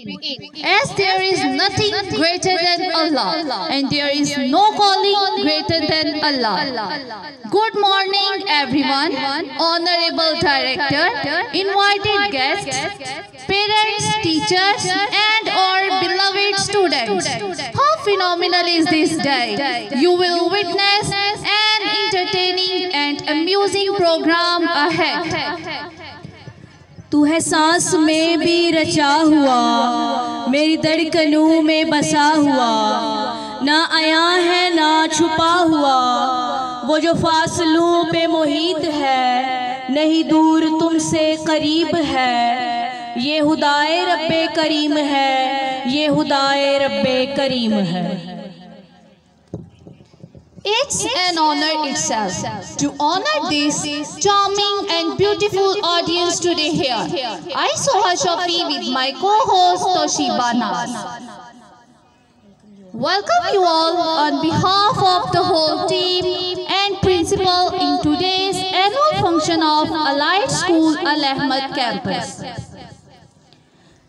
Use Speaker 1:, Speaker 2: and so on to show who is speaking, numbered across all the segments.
Speaker 1: As there is nothing greater than Allah and there is no calling greater than Allah. Good morning everyone, Honorable Director, invited guests, parents, teachers and our beloved students. How phenomenal is this day? You will witness an entertaining and amusing program ahead.
Speaker 2: तू है सांस में भी रचा हुआ, मेरी धड़कनों में बसा हुआ, ना आया है ना छुपा हुआ, वो जो फासलों पे मोहित है, नहीं दूर तुमसे करीब है, ये खुदाए रब्बे करीम है, ये खुदाए रब्बे करीम है।
Speaker 1: It's an honor itself to honor this charming and beautiful audience today here. I Soha Shafi with my co-host Toshiba Naz. Welcome you all on behalf of the whole team and principal in today's annual function of Allied School Al Ahmad campus.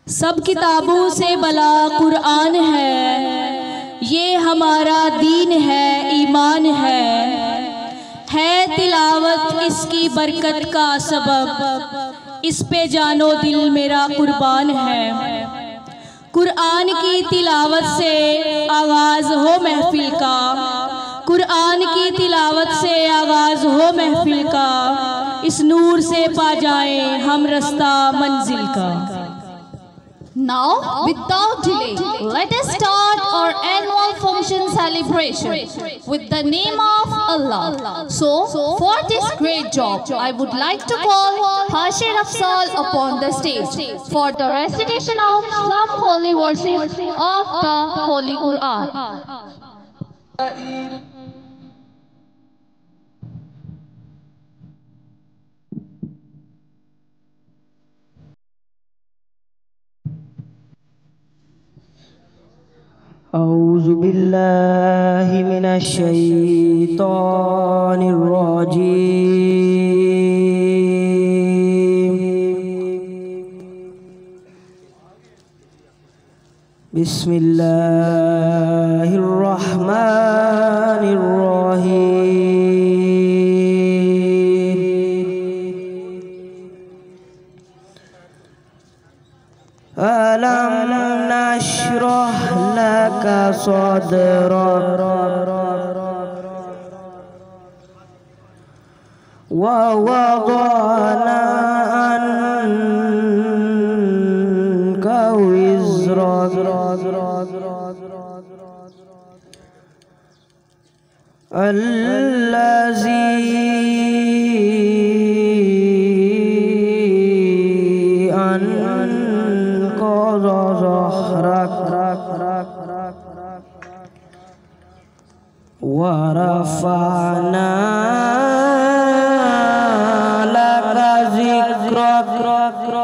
Speaker 2: सब किताबों से बला कुरान है, ये हमारा दीन है, ईमान है तिलावत इसकी बरकत का सबब, इस पे जानो दिल मेरा कुर्बान है। कुरान की तिलावत से आगाज़ हो महफिल का, कुरान की तिलावत से आगाज़ हो महफिल का, इस नूर से पा जाएं हम रास्ता मंजिल का।
Speaker 1: Now, without delay, let us start our annual function celebration with the name of Allah. So, for this great job, I would like to call Hashir Afzal upon the stage for the recitation of some holy verses of the Holy Quran.
Speaker 3: أعوذ بالله من الشيطان الرجيم بسم الله الرحمن الرحيم ألم نشرح لك صدرك ووضعنا عنك وزرك الذي أنقض ظهرك ورفعنا لك ذكرك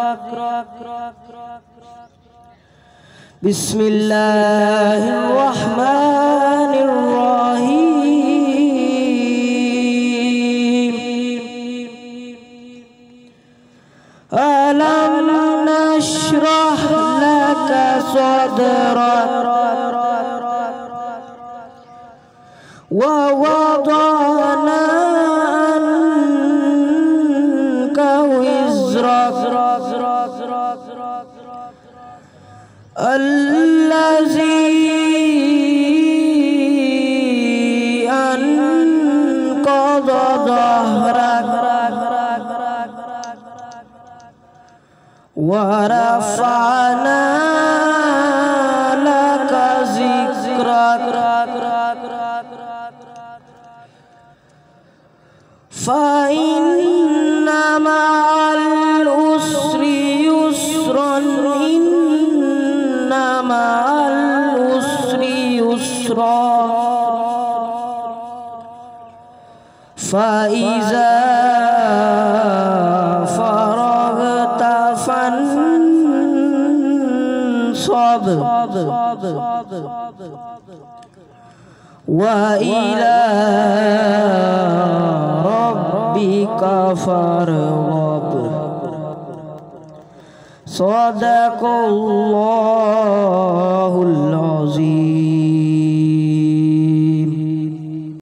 Speaker 3: بسم الله الرحمن الرحيم ألم نشرح لك صدرك ووضعنا عنك وزرك الذي أنقض ظهرك ورفعنا لك ذكرك فإن مع العسر يسرا إن مع العسر يسرا فإذا فرغت فانصب وإلى ربك فارغب صدق الله